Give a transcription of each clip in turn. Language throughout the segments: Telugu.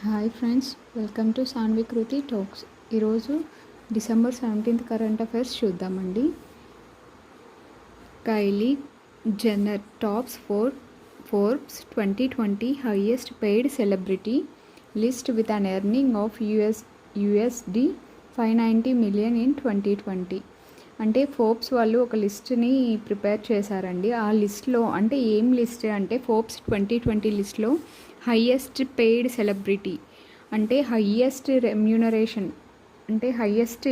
Hi friends, welcome to Sanvi Kriti talks. ఈరోజు డిసెంబర్ 17th కరెంట్ అఫైర్స్ చూద్దామండి. Kylie Jenner tops Forbes 2020 highest paid celebrity list with an earning of USD 590 million in 2020. అంటే ఫోర్బ్స్ వాళ్ళు ఒక లిస్ట్ని ప్రిపేర్ చేశారండి. ఆ లిస్ట్లో అంటే ఏం లిస్ట్ అంటే ఫోర్బ్స్ 2020 లిస్ట్లో హైయెస్ట్ పెయిడ్ సెలబ్రిటీ అంటే హైయెస్ట్ రెమ్యూనరేషన్ అంటే హైయెస్ట్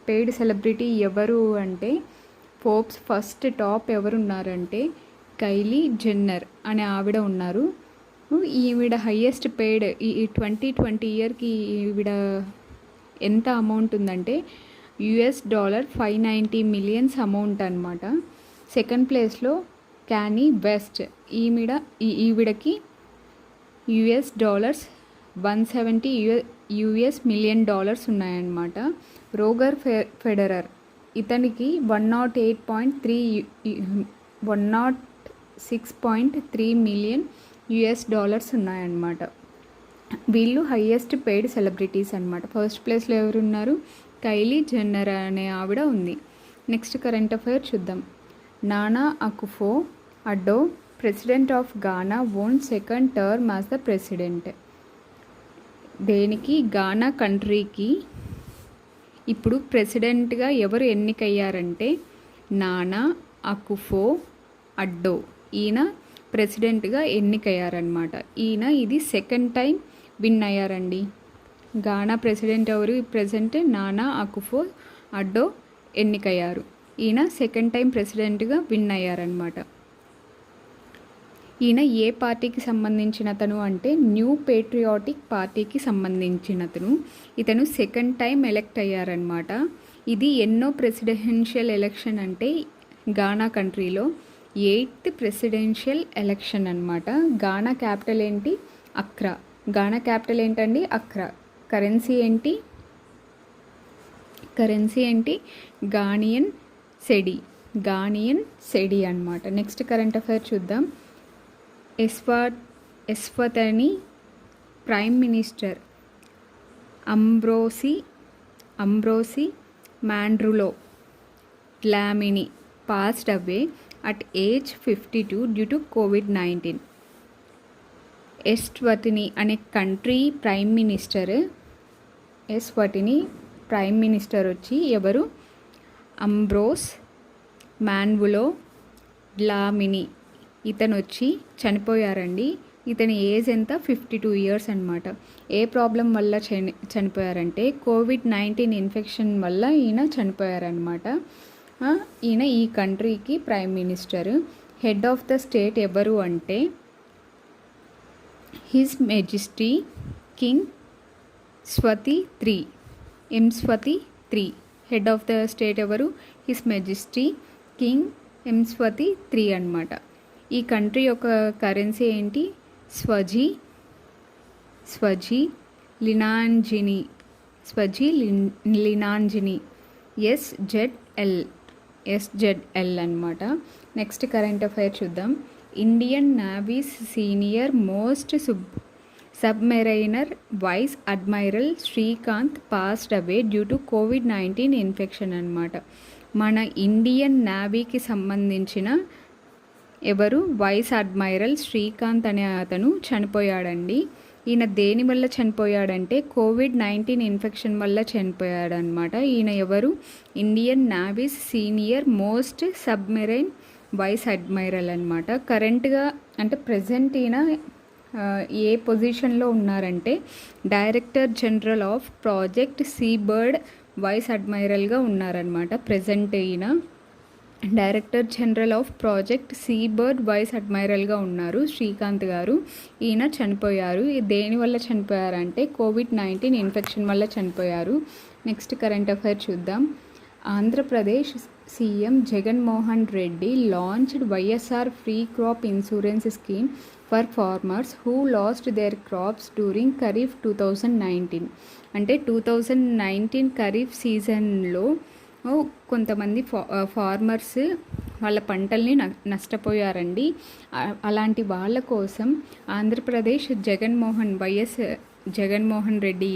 పెయిడ్ సెలబ్రిటీ ఎవరు అంటే ఫోర్బ్స్ ఫస్ట్ టాప్ ఎవరు ఉన్నారంటే కైలీ జెన్నర్ అనే ఆవిడ ఉన్నారు. ఈవిడ హైయెస్ట్ పెయిడ్ ఈ 2020 ఇయర్కి ఈవిడ ఎంత అమౌంట్ ఉందంటే $590 million అమౌంట్ అనమాట. సెకండ్ ప్లేస్లో క్యానీ వెస్ట్, ఈవిడకి $170 million ఉన్నాయన్నమాట. రోగర్ ఫెడరర్, ఇతనికి 106.3 million ఉన్నాయన్నమాట. వీళ్ళు హైయెస్ట్ పెయిడ్ సెలబ్రిటీస్ అనమాట. ఫస్ట్ ప్లేస్లో ఎవరున్నారు? కైలీ జెన్నర్ అనే ఆవిడ ఉంది. నెక్స్ట్ కరెంట్ అఫైర్ చూద్దాం. Nana Akufo Addo president of Ghana own second term as the president. దేనికి? గానా కంట్రీకి ఇప్పుడు ప్రెసిడెంట్గా ఎవరు ఎన్నికయ్యారంటే నానా అకుఫో అడ్డో. ఈయన ప్రెసిడెంట్గా ఎన్నికయ్యారనమాట. ఈయన ఇది సెకండ్ టైం విన్ అయ్యారండి. గానా ప్రెసిడెంట్ ఎవరు? ప్రెసెంట్ నానా అకుఫో అడ్డో ఎన్నికయ్యారు. ఈయన సెకండ్ టైం ప్రెసిడెంట్గా విన్ అయ్యారనమాట. ఈయన ఏ పార్టీకి సంబంధించినతను అంటే న్యూ పేట్రియాటిక్ పార్టీకి సంబంధించినతను. ఇతను సెకండ్ టైం ఎలెక్ట్ అయ్యారనమాట. ఇది ఎన్నో ప్రెసిడెన్షియల్ ఎలక్షన్ అంటే గానా కంట్రీలో 8th ప్రెసిడెన్షియల్ ఎలక్షన్ అనమాట. గానా క్యాపిటల్ ఏంటి? అక్రా. గానా క్యాపిటల్ ఏంటండి? అక్రా. కరెన్సీ ఏంటి? గానియన్ సెడి అనమాట. నెక్స్ట్ కరెంట్ అఫైర్ చూద్దాం. Eswatini prime minister Ambrose Mandvulo Dlamini passed away at age 52 due to COVID-19. Eswatini అనే కంట్రీ ప్రైమ్ మినిస్టర్ వచ్చి ఎవరు? అంబ్రోస్ మాన్వులో డ్లామిని. ఇతను వచ్చి చనిపోయారండి. ఇతని ఏజ్ ఎంత? 52 years అనమాట. ఏ ప్రాబ్లం వల్ల చనిపోయారంటే COVID-19 ఇన్ఫెక్షన్ వల్ల ఈయన చనిపోయారనమాట. ఈయన ఈ కంట్రీకి prime minister. Head of the state ఎవరు అంటే his majesty king Swathi 3. ఎంస్వతి 3. Head of the state ఎవరు? హిజ్ మెజెస్టీ కింగ్ ఎంస్వతి 3 అనమాట. ఈ కంట్రీ యొక్క కరెన్సీ ఏంటి? స్వజీ లినాంజిని ఎస్జెడ్ఎల్ అనమాట. నెక్స్ట్ కరెంట్ అఫైర్ చూద్దాం. Indian Navy's senior most submariner vice admiral Srikanth passed away due to COVID-19 infection అనమాట. మన ఇండియన్ నేవీకి సంబంధించిన ఎవరు? వైస్ అడ్మైరల్ శ్రీకాంత్ అనే అతను చనిపోయాడండి. ఈయన దేని వల్ల చనిపోయాడంటే COVID-19 ఇన్ఫెక్షన్ వల్ల చనిపోయాడనమాట. ఈయన ఎవరు? Indian Navy's senior most submarine vice admiral అనమాట. కరెంట్గా అంటే ప్రజెంట్ ఈయన ఏ పొజిషన్లో ఉన్నారంటే director general of project Seabird vice అడ్మైరల్గా ఉన్నారనమాట. ప్రజెంట్ ఈయన director general of project Seabird vice అడ్మైరల్గా ఉన్నారు శ్రీకాంత్ గారు. ఈయన చనిపోయారు. దేని వల్ల చనిపోయారంటే COVID-19 ఇన్ఫెక్షన్ వల్ల చనిపోయారు. నెక్స్ట్ కరెంట్ అఫైర్ చూద్దాం. Andhra Pradesh CM Jaganmohan Reddy launched YSR free crop insurance scheme for farmers who last there crops during kharif 2019. అంటే 2019 ఖరీఫ్ సీజన్లో కొంతమంది ఫార్మర్స్ వాళ్ళ పంటల్ని నష్టపోయారండి. అలాంటి వాళ్ళ కోసం ఆంధ్రప్రదేశ్ వైఎస్ జగన్మోహన్ రెడ్డి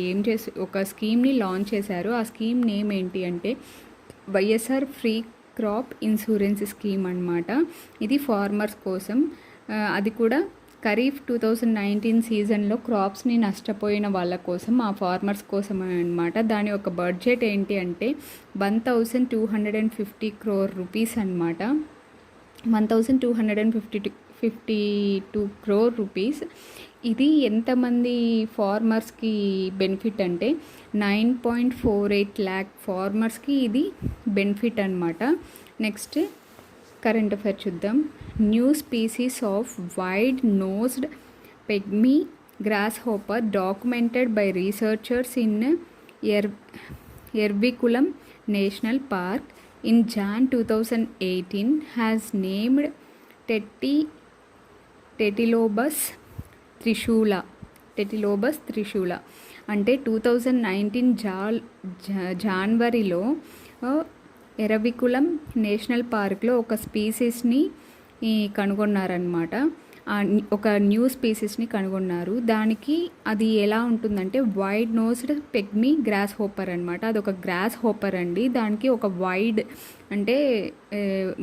ఒక స్కీమ్ని లాంచ్ చేశారు. ఆ స్కీమ్ నేమ్ ఏంటి అంటే YSR free crop insurance scheme అనమాట. ఇది ఫార్మర్స్ కోసం, అది కూడా ఖరీఫ్ 2019 సీజన్లో క్రాప్స్ని నష్టపోయిన వాళ్ళ కోసం, ఆ ఫార్మర్స్ కోసం అనమాట. దాని యొక్క బడ్జెట్ ఏంటి అంటే 1250 crore రూపీస్ అనమాట. 1252 crore రూపీస్. ఇది ఎంతమంది ఫార్మర్స్కి బెనిఫిట్ అంటే 9.48 lakh ఫార్మర్స్కి ఇది బెనిఫిట్ అనమాట. నెక్స్ట్ కరెంట్ అఫైర్ చూద్దాం. New species of wide nosed pygmy grasshopper documented by researchers in Eravikulam national park in Jan 2018 has named Tetylobus trishula అంటే 2019 జనవరిలో ఎరవికులం నేషనల్ పార్క్లో ఒక స్పీసీస్ని కనుగొన్నారనమాట. ఒక న్యూ స్పీసీస్ని కనుగొన్నారు. దానికి అది ఎలా ఉంటుందంటే wide nosed pygmy gross hopper అనమాట. అదొక గ్రాస్ హోపర్ అండి. దానికి ఒక వైడ్ అంటే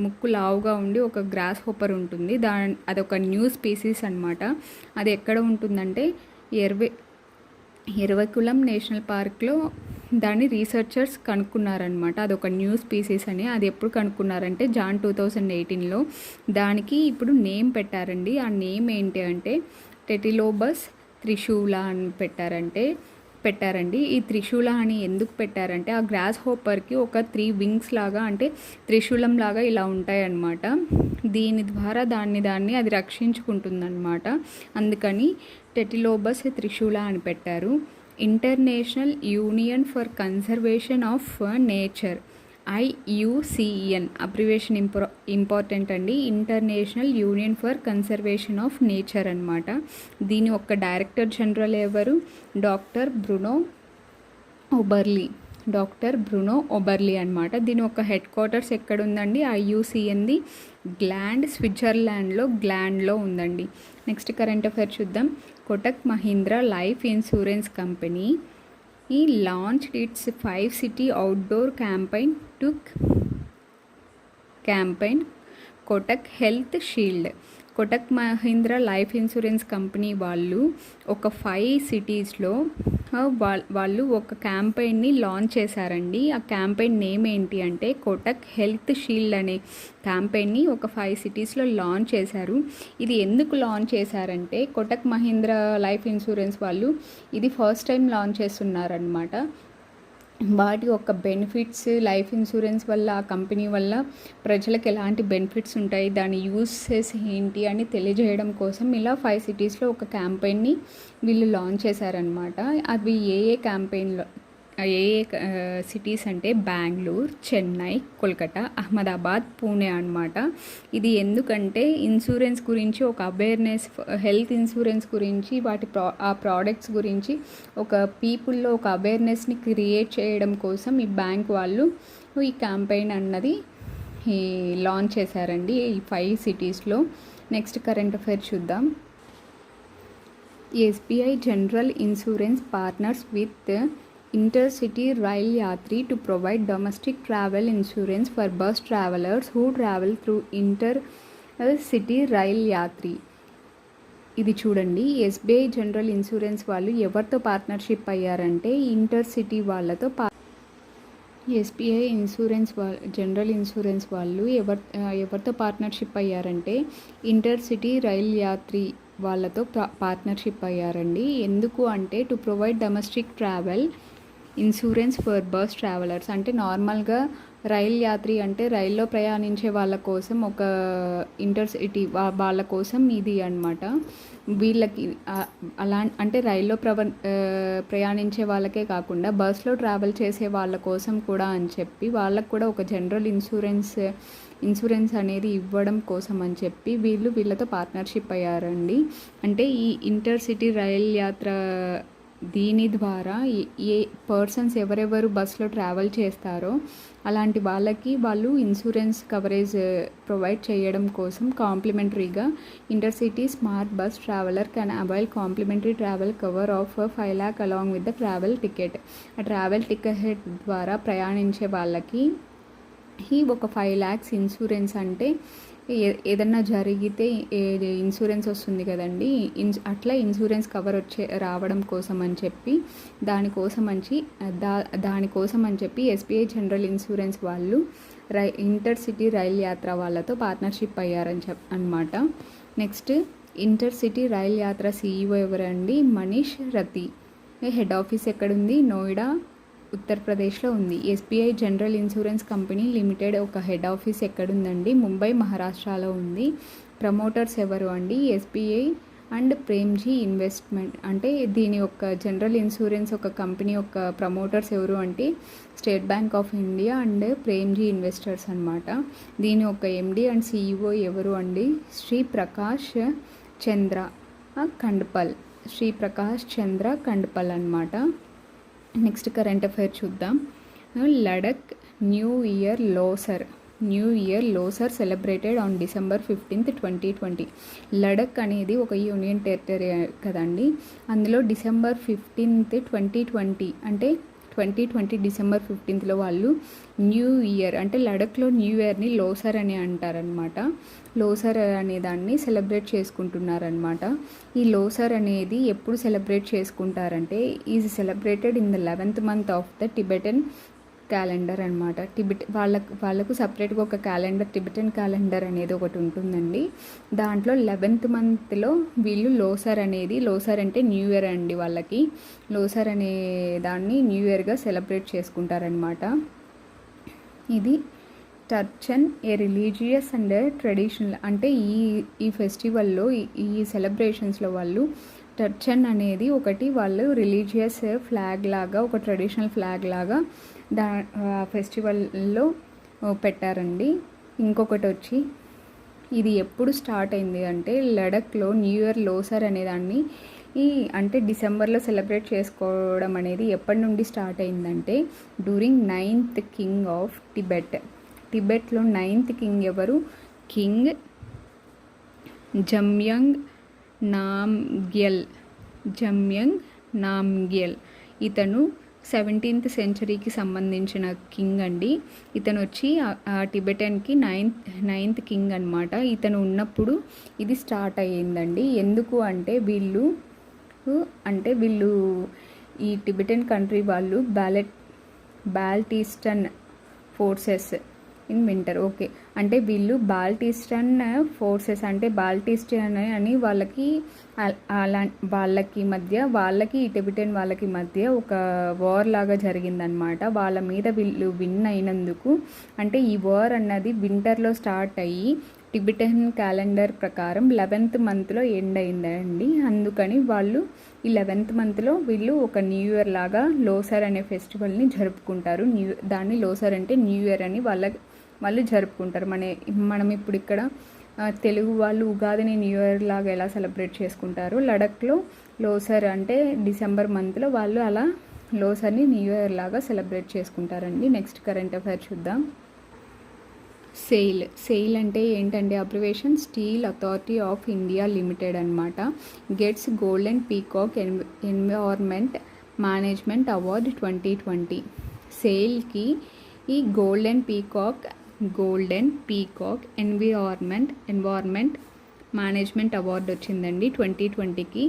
ముక్కు లావుగా ఉండి ఒక గ్రాస్ హోపర్ ఉంటుంది. అదొక న్యూ స్పీసీస్ అనమాట. అది ఎక్కడ ఉంటుందంటే ఎర్వికులం నేషనల్ పార్క్లో దాన్ని రీసెర్చర్స్ కనుక్కున్నారనమాట. అదొక న్యూ స్పీసీస్ అని. అది ఎప్పుడు కనుక్కున్నారంటే Jan 2018లో. దానికి ఇప్పుడు నేమ్ పెట్టారండి. ఆ నేమ్ ఏంటి అంటే టెటిలోబస్ త్రిశూల అని పెట్టారండి. ఈ త్రిశూల అని ఎందుకు పెట్టారంటే ఆ గ్రాస్ హోపర్కి ఒక 3 వింగ్స్ లాగా అంటే త్రిశూలం లాగా ఇలా ఉంటాయన్నమాట. దీని ద్వారా దాన్ని అది రక్షించుకుంటుందన్నమాట. అందుకని టెటిలోబస్ త్రిశూల అని పెట్టారు. International union for conservation of nature IUCN abbreviation important అండి. International union for conservation of nature అనమాట. దీని యొక్క డైరెక్టర్ జనరల్ ఎవరు? డాక్టర్ బ్రునో ఒబర్లీ అనమాట. దీని యొక్క హెడ్ క్వార్టర్స్ ఎక్కడ ఉందండి? IUCNది గ్లాండ్లో ఉందండి. నెక్స్ట్ కరెంట్ అఫైర్ చూద్దాం. Kotak Mahindra life insurance company launched its 5-city outdoor campaign Kotak health shield. Kotak Mahindra life insurance company వాళ్ళు ఒక 5 సిటీస్లో వాళ్ళు ఒక క్యాంపెయిన్ని లాంచ్ చేశారండి. ఆ క్యాంపెయిన్ నేమ్ ఏంటి అంటే కోటక్ హెల్త్ షీల్డ్ అనే క్యాంపెయిన్ని ఒక 5 సిటీస్లో లాంచ్ చేశారు. ఇది ఎందుకు లాంచ్ చేశారంటే కోటక్ మహీంద్రా లైఫ్ ఇన్సూరెన్స్ వాళ్ళు ఇది ఫస్ట్ టైం లాంచ్ చేస్తున్నారనమాట. వాటి యొక్క బెనిఫిట్స్, లైఫ్ ఇన్సూరెన్స్ వల్ల ఆ కంపెనీ వల్ల ప్రజలకు ఎలాంటి బెనిఫిట్స్ ఉంటాయి, దాని యూసెస్ ఏంటి అని తెలియజేయడం కోసం ఇలా 5 సిటీస్లో ఒక క్యాంపెయిన్ని వీళ్ళు లాంచ్ చేశారనమాట. అవి ఏ సిటీస్ అంటే బెంగళూరు, చెన్నై, కోల్కతా, అహ్మదాబాద్, పూణే అనమాట. ఇది ఎందుకంటే ఇన్సూరెన్స్ గురించి ఒక అవేర్నెస్, హెల్త్ ఇన్సూరెన్స్ గురించి ఆ ప్రోడక్ట్స్ గురించి ఒక పీపుల్లో ఒక అవేర్నెస్ని క్రియేట్ చేయడం కోసం ఈ బ్యాంక్ వాళ్ళు ఈ క్యాంపెయిన్ అన్నది లాంచ్ చేశారండి ఈ 5 సిటీస్లో. నెక్స్ట్ కరెంట్ అఫైర్ చూద్దాం. SBI general insurance partners with Intercity Rail Yatri to provide domestic travel insurance for bus travelers who travel through Intercity Rail Yatri. ఇది చూడండి, SBI జనరల్ ఇన్సూరెన్స్ వాళ్ళు ఎవరితో పార్ట్నర్షిప్ అయ్యారంటే ఇంటర్సిటీ వాళ్ళతో. SBI జనరల్ ఇన్సూరెన్స్ వాళ్ళు ఎవరితో పార్ట్నర్షిప్ అయ్యారంటే ఇంటర్సిటీ రైల్ యాత్రి వాళ్ళతో పార్ట్నర్షిప్ అయ్యారండి. ఎందుకు అంటే to provide domestic travel insurance for bus travellers. అంటే నార్మల్గా రైల్ యాత్రి అంటే రైల్లో ప్రయాణించే వాళ్ళ కోసం, ఒక ఇంటర్సిటీ వాళ్ళ కోసం ఇది అనమాట. వీళ్ళకి అంటే రైల్లో ప్రయాణించే వాళ్ళకే కాకుండా బస్లో ట్రావెల్ చేసే వాళ్ళ కోసం కూడా అని చెప్పి వాళ్ళకు కూడా ఒక జనరల్ ఇన్సూరెన్స్ అనేది ఇవ్వడం కోసం అని చెప్పి వీళ్ళతో పార్ట్నర్షిప్ అయ్యారండి. అంటే ఈ ఇంటర్సిటీ రైల్ యాత్ర దీని ద్వారా ఏ పర్సన్స్ ఎవరెవరు బస్సులో ట్రావెల్ చేస్తారో అలాంటి వాళ్ళు ఇన్సూరెన్స్ కవరేజ్ ప్రొవైడ్ చేయడం కోసం కాంప్లిమెంటరీగా intercity smart bus traveller can avail complimentary travel cover of 5 lakh along with the travel ticket. ఆ ట్రావెల్ టికెట్ ద్వారా ప్రయాణించే వాళ్ళకి ఒక 5 lakhs ఇన్సూరెన్స్ అంటే ఏదన్నా జరిగితే ఇన్సూరెన్స్ వస్తుంది కదండి, అట్లా ఇన్సూరెన్స్ కవర్ రావడం కోసం అని చెప్పి దానికోసం అని చెప్పి ఎస్బీఐ జనరల్ ఇన్సూరెన్స్ వాళ్ళు ఇంటర్సిటీ రైల్ యాత్ర వాళ్ళతో పార్ట్నర్షిప్ అయ్యారని అన్నమాట. నెక్స్ట్ ఇంటర్సిటీ రైల్ యాత్ర సీఈఓ ఎవరండి? మనీష్ రతి. హెడ్ ఆఫీస్ ఎక్కడుంది? నోయిడా, ఉత్తరప్రదేశ్లో ఉంది. SBI general insurance company limited ఒక హెడ్ ఆఫీస్ ఎక్కడుందండి? ముంబై, మహారాష్ట్రలో ఉంది. ప్రమోటర్స్ ఎవరు అండి? SBI and Premji investment. అంటే దీని యొక్క జనరల్ ఇన్సూరెన్స్ ఒక కంపెనీ యొక్క ప్రమోటర్స్ ఎవరు అంటే state bank of India and Premji investors అనమాట. దీని యొక్క ఎండి అండ్ సిఇఓ ఎవరు అండి? శ్రీప్రకాష్ చంద్ర కండ్పల్. శ్రీప్రకాష్ చంద్ర కండ్పల్ అనమాట. నెక్స్ట్ కరెంట్ అఫైర్ చూద్దాం. Ladakh new year Losar celebrated on December 15th, 2020. Ladakh అనేది ఒక యూనియన్ టెరిటరీ కదండి. అందులో December 15th, 2020 అంటే 2020 December 15th వాళ్ళు న్యూ ఇయర్ అంటే లడఖ్లో న్యూ ఇయర్ని లోసర్ అని అంటారనమాట. లోసర్ అనే దాన్ని సెలబ్రేట్ చేసుకుంటున్నారనమాట. ఈ లోసర్ అనేది ఎప్పుడు సెలబ్రేట్ చేసుకుంటారంటే is celebrated in the 11th month of the Tibetan calendar అనమాట. వాళ్ళకు సపరేట్గా ఒక క్యాలెండర్, టిబెటన్ క్యాలెండర్ అనేది ఒకటి ఉంటుందండి. దాంట్లో 11th monthలో వీళ్ళు లోసర్ అంటే న్యూ ఇయర్ అండి. వాళ్ళకి లోసర్ అనే దాన్ని న్యూ ఇయర్గా సెలబ్రేట్ చేసుకుంటారనమాట. ఇది టర్చన్ ఏ రిలీజియస్ అండ్ ట్రెడిషనల్ అంటే ఈ ఫెస్టివల్లో ఈ సెలబ్రేషన్స్లో వాళ్ళు టర్చన్ అనేది ఒకటి వాళ్ళు రిలీజియస్ ఫ్లాగ్ లాగా ఒక ట్రెడిషనల్ ఫ్లాగ్ లాగా ఫెస్టివల్లో పెట్టారండి. ఇంకొకటి వచ్చి ఇది ఎప్పుడు స్టార్ట్ అయింది అంటే లడఖ్లో న్యూ ఇయర్ లోసర్ అనేదాన్ని అంటే డిసెంబర్లో సెలబ్రేట్ చేసుకోవడం అనేది ఎప్పటి నుండి స్టార్ట్ అయిందంటే డ్యూరింగ్ 9th కింగ్ ఆఫ్ టిబెట్లో 9th కింగ్ ఎవరు? కింగ్ జమ్యంగ్ నామ్గ్యల్. ఇతను 17th centuryకి సంబంధించిన కింగ్ అండి. ఇతను వచ్చి టిబెటన్కి నైన్త్ కింగ్ అనమాట. ఇతను ఉన్నప్పుడు ఇది స్టార్ట్ అయ్యిందండి. ఎందుకు అంటే వీళ్ళు ఈ టిబెటన్ కంట్రీ వాళ్ళు బాల్టిస్టన్ ఫోర్సెస్ ఇన్ వింటర్. ఓకే, అంటే వీళ్ళు బాల్టిస్టన్ ఫోర్సెస్ అంటే బాల్టిస్టన్ అని వాళ్ళకి టిబెటన్ వాళ్ళకి మధ్య ఒక వార్ లాగా జరిగిందనమాట. వాళ్ళ మీద వీళ్ళు విన్ అయినందుకు అంటే ఈ వార్ అన్నది వింటర్లో స్టార్ట్ అయ్యి టిబెటన్ క్యాలెండర్ ప్రకారం 11th monthలో ఎండ్ అయిందండి. అందుకని వాళ్ళు ఈ 11th monthలో వీళ్ళు ఒక న్యూ ఇయర్ లాగా లోసర్ అనే ఫెస్టివల్ని జరుపుకుంటారు. దాన్ని లోసర్ అంటే న్యూ ఇయర్ అని వాళ్ళు జరుపుకుంటారు. మనం ఇప్పుడు ఇక్కడ తెలుగు వాళ్ళు ఉగాదిని న్యూ ఇయర్ లాగా ఎలా సెలబ్రేట్ చేసుకుంటారు, లడఖ్లో లోసర్ అంటే December monthలో వాళ్ళు అలా లోసర్ని న్యూ ఇయర్ లాగా సెలబ్రేట్ చేసుకుంటారండి. నెక్స్ట్ కరెంట్ అఫైర్ చూద్దాం. సెయిల్ అంటే ఏంటంటే abbreviation steel authority of India limited అనమాట. Gets golden peacock environment management award 2020. సెయిల్కి ఈ golden peacock environment management award వచ్చిందండి 2020కి.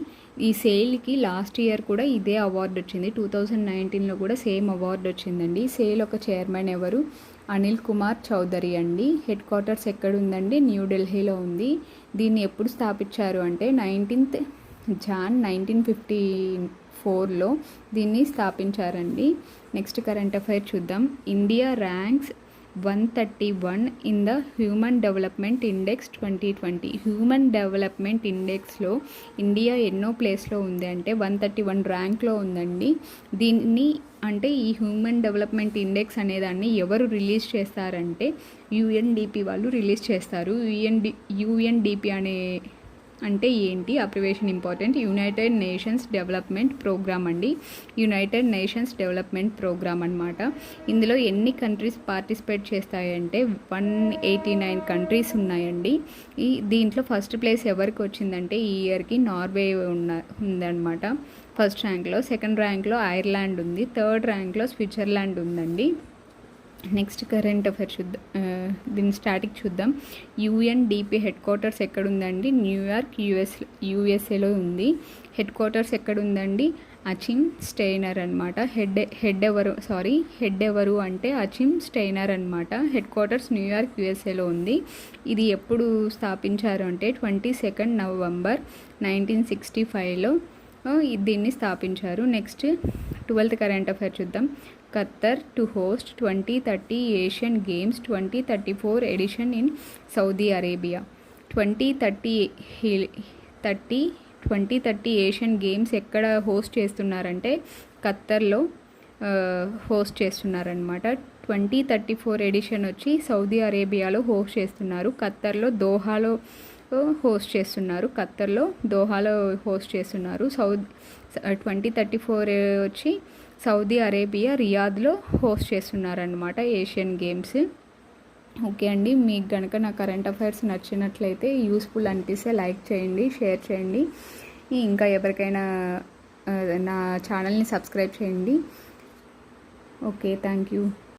ఈ సెయిల్కి లాస్ట్ ఇయర్ కూడా ఇదే అవార్డు వచ్చింది. 2019లో కూడా సేమ్ అవార్డు వచ్చిందండి. సెయిల్ ఒక చైర్మన్ ఎవరు? అనిల్ కుమార్ చౌదరి అండి. హెడ్ క్వార్టర్స్ ఎక్కడుందండి? న్యూఢిల్లీలో ఉంది. దీన్ని ఎప్పుడు స్థాపించారు అంటే 19th Jan 1954లో దీన్ని స్థాపించారండి. నెక్స్ట్ కరెంట్ అఫైర్ చూద్దాం. India ranks 131 in the human development index 2020. Human development ఇండెక్స్లో ఇండియా ఎన్నో ప్లేస్లో ఉంది అంటే 131 ర్యాంక్లో ఉందండి. దీన్ని అంటే ఈ హ్యూమన్ డెవలప్మెంట్ ఇండెక్స్ అనేదాన్ని ఎవరు రిలీజ్ చేస్తారంటే UNDP వాళ్ళు రిలీజ్ చేస్తారు. UNDP అనే అంటే ఏంటి, abbreviation important. United Nations Development Programme అండి. యునైటెడ్ నేషన్స్ డెవలప్మెంట్ ప్రోగ్రామ్ అనమాట. ఇందులో ఎన్ని కంట్రీస్ పార్టిసిపేట్ చేస్తాయంటే 189 కంట్రీస్ ఉన్నాయండి. దీంట్లో ఫస్ట్ ప్లేస్ ఎవరికి వచ్చిందంటే ఈ ఇయర్కి నార్వే ఉందన్నమాట ఫస్ట్ ర్యాంక్లో. సెకండ్ ర్యాంక్లో ఐర్లాండ్ ఉంది. థర్డ్ ర్యాంక్లో స్విట్జర్లాండ్ ఉందండి. నెక్స్ట్ కరెంట్ అఫైర్ చూద్దాం. దీని స్టాటిక్ చూద్దాం. యుఎన్డిపి హెడ్ క్వార్టర్స్ ఎక్కడుందండి? న్యూయార్క్ యూఎస్ఏలో ఉంది. హెడ్ క్వార్టర్స్ ఎక్కడుందండి? అచిమ్ స్టెయినర్ అనమాట. హెడ్ ఎవరు అంటే అచిమ్ స్టెయినర్ అనమాట. హెడ్ క్వార్టర్స్ న్యూయార్క్ యూఎస్ఏలో ఉంది. ఇది ఎప్పుడు స్థాపించారు అంటే 22 నవంబర్ 1965లో దీన్ని స్థాపించారు. నెక్స్ట్ 12th కరెంట్ అఫైర్ చూద్దాం. Qatar to host 2030 Asian Games 2034 edition in Saudi Arabia. 2030 Asian Games ఎక్కడ హోస్ట్ చేస్తున్నారంటే ఖత్తర్లో హోస్ట్ చేస్తున్నారనమాట. 2034 ఎడిషన్ వచ్చి సౌదీ అరేబియాలో హోస్ట్ చేస్తున్నారు. ఖత్తర్లో దోహాలో హోస్ట్ చేస్తున్నారు. 2034 వచ్చి సౌదీ అరేబియా రియాద్లో హోస్ట్ చేస్తున్నారనమాట ఏషియన్ గేమ్స్. ఓకే అండి, మీకు కనుక నా కరెంట్ అఫైర్స్ నచ్చినట్లయితే, యూస్ఫుల్ అనిపిస్తే లైక్ చేయండి, షేర్ చేయండి. ఇంకా ఎవరికైనా నా ఛానల్ని సబ్స్క్రైబ్ చేయండి. Okay, thank you.